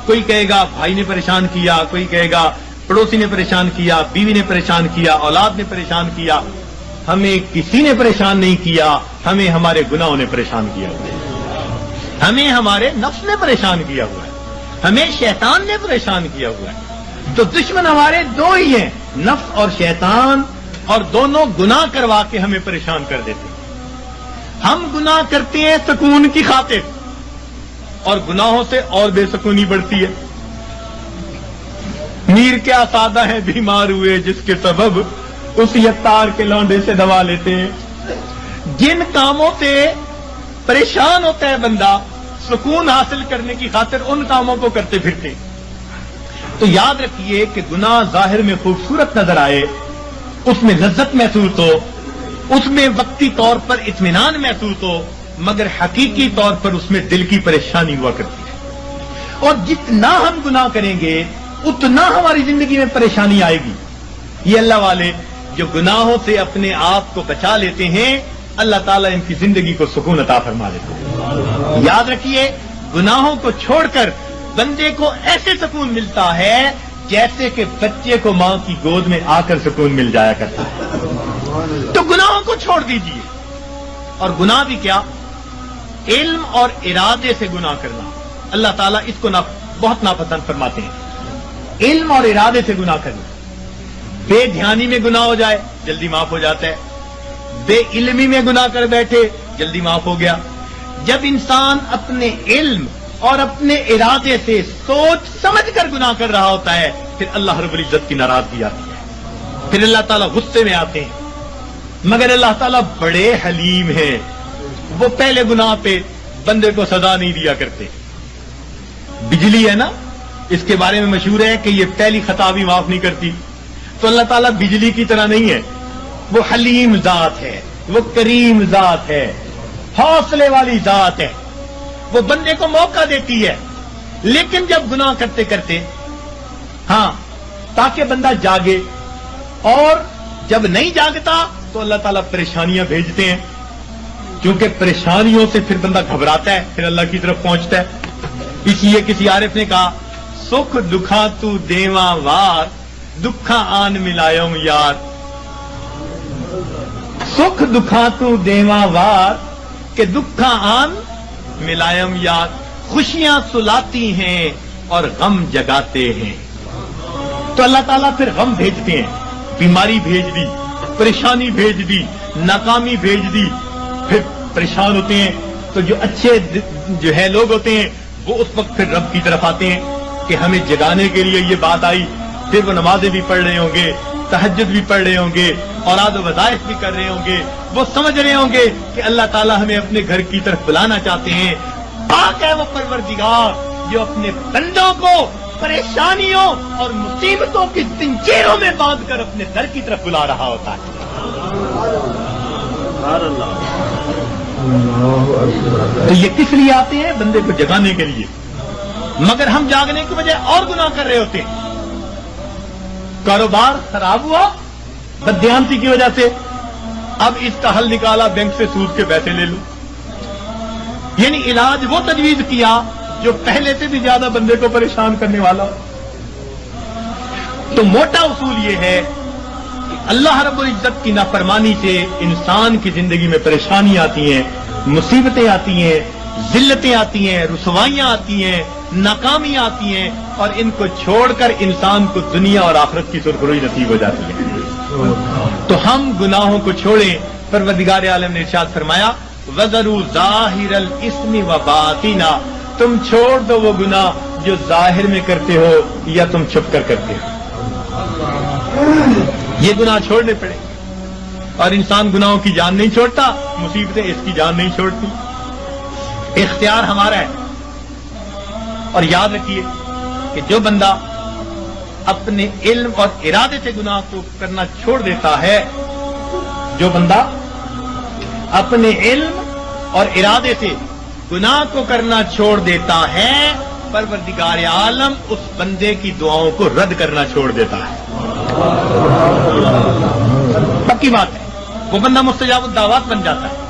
کوئی کہے گا بھائی نے پریشان کیا، کوئی کہے گا پڑوسی نے پریشان کیا، بیوی نے پریشان کیا، اولاد نے پریشان کیا. ہمیں کسی نے پریشان نہیں کیا، ہمیں ہمارے گناہوں نے پریشان کیا ہوا ہے، ہمیں ہمارے نفس نے پریشان کیا ہوا ہے، ہمیں شیطان نے پریشان کیا ہوا ہے. تو دشمن ہمارے دو ہی ہیں، نفس اور شیطان، اور دونوں گناہ کروا کے ہمیں پریشان کر دیتے ہیں. ہم گناہ کرتے ہیں سکون کی خاطر، اور گناہوں سے اور بے سکونی بڑھتی ہے. میر کیا سادہ ہے بیمار ہوئے جس کے سبب اسی عطار کے لونڈے سے دوا لیتے ہیں. جن کاموں سے پریشان ہوتا ہے بندہ سکون حاصل کرنے کی خاطر ان کاموں کو کرتے پھرتے. تو یاد رکھیے کہ گناہ ظاہر میں خوبصورت نظر آئے، اس میں لذت محسوس ہو، اس میں وقتی طور پر اطمینان محسوس ہو، مگر حقیقی طور پر اس میں دل کی پریشانی ہوا کرتی ہے. اور جتنا ہم گناہ کریں گے اتنا ہماری زندگی میں پریشانی آئے گی. یہ اللہ والے جو گناہوں سے اپنے آپ کو بچا لیتے ہیں اللہ تعالیٰ ان کی زندگی کو سکون عطا فرما دیتے ہیں. یاد رکھیے گناہوں کو چھوڑ کر بندے کو ایسے سکون ملتا ہے جیسے کہ بچے کو ماں کی گود میں آ کر سکون مل جایا کرتا ہے. تو گناہوں کو چھوڑ دیجیے. اور گناہ بھی کیا، علم اور ارادے سے گناہ کرنا اللہ تعالیٰ اس کو بہت ناپسند فرماتے ہیں. علم اور ارادے سے گناہ کرنا، بے دھیانی میں گناہ ہو جائے جلدی معاف ہو جاتا ہے، بے علمی میں گناہ کر بیٹھے جلدی معاف ہو گیا. جب انسان اپنے علم اور اپنے ارادے سے سوچ سمجھ کر گناہ کر رہا ہوتا ہے پھر اللہ رب العزت کی ناراضگی آتی ہے، پھر اللہ تعالیٰ غصے میں آتے ہیں. مگر اللہ تعالیٰ بڑے حلیم ہیں، وہ پہلے گناہ پہ بندے کو سزا نہیں دیا کرتے. بجلی ہے نا، اس کے بارے میں مشہور ہے کہ یہ پہلی خطا بھی معاف نہیں کرتی. تو اللہ تعالیٰ بجلی کی طرح نہیں ہے، وہ حلیم ذات ہے، وہ کریم ذات ہے، حوصلے والی ذات ہے. وہ بندے کو موقع دیتی ہے، لیکن جب گناہ کرتے کرتے ہاں تاکہ بندہ جاگے، اور جب نہیں جاگتا تو اللہ تعالیٰ پریشانیاں بھیجتے ہیں، کیونکہ پریشانیوں سے پھر بندہ گھبراتا ہے، پھر اللہ کی طرف پہنچتا ہے. اس لیے کسی عارف نے کہا سکھ دکھا تو دیواں وار دکھا آن ملایوں یار. سکھ دکھا تو دیواں وار کہ دکھا آن ملائم یار. خوشیاں سلاتی ہیں اور غم جگاتے ہیں. تو اللہ تعالیٰ پھر غم بھیجتے ہیں، بیماری بھیج دی، پریشانی بھیج دی، ناکامی بھیج دی، پھر پریشان ہوتے ہیں. تو جو اچھے جو ہے لوگ ہوتے ہیں وہ اس وقت پھر رب کی طرف آتے ہیں کہ ہمیں جگانے کے لیے یہ بات آئی. پھر وہ نمازیں بھی پڑھ رہے ہوں گے، تہجد بھی پڑھ رہے ہوں گے، اوراد و وظائف بھی کر رہے ہوں گے. وہ سمجھ رہے ہوں گے کہ اللہ تعالیٰ ہمیں اپنے گھر کی طرف بلانا چاہتے ہیں. پاک ہے وہ پروردگار جو اپنے بندوں کو پریشانیوں اور مصیبتوں کی زنجیروں میں باندھ کر اپنے در کی طرف بلا رہا ہوتا ہے. تو یہ کس لیے آتے ہیں؟ بندے کو جگانے کے لیے. مگر ہم جاگنے کی بجائے اور گناہ کر رہے ہوتے ہیں. کاروبار خراب ہوا بددھیانتی کی وجہ سے، اب اس کا حل نکالا بینک سے سود کے پیسے لے لو. یعنی علاج وہ تجویز کیا جو پہلے سے بھی زیادہ بندے کو پریشان کرنے والا. تو موٹا اصول یہ ہے کہ اللہ رب العزت کی نافرمانی سے انسان کی زندگی میں پریشانی آتی ہیں، مصیبتیں آتی ہیں، ذلتیں آتی ہیں، رسوائیاں آتی ہیں، ناکامیاں آتی ہیں، اور ان کو چھوڑ کر انسان کو دنیا اور آخرت کی سرخروئی نصیب ہو جاتی ہے. تو ہم گناہوں کو چھوڑیں. پروردگار عالم نے ارشاد فرمایا وَذَرُوا ظَاهِرَ الْإِثْمِ وَبَاطِنَهُ. تم چھوڑ دو وہ گناہ جو ظاہر میں کرتے ہو یا تم چھپ کر کرتے ہو. یہ گناہ چھوڑنے پڑے. اور انسان گناہوں کی جان نہیں چھوڑتا، مصیبتیں اس کی جان نہیں چھوڑتی. اختیار ہمارا ہے. اور یاد رکھیے کہ جو بندہ اپنے علم اور ارادے سے گناہ کو کرنا چھوڑ دیتا ہے، جو بندہ اپنے علم اور ارادے سے گناہ کو کرنا چھوڑ دیتا ہے، پروردگار عالم اس بندے کی دعاؤں کو رد کرنا چھوڑ دیتا ہے. پکی بات ہے، وہ بندہ مستجاب الدعوات بن جاتا ہے.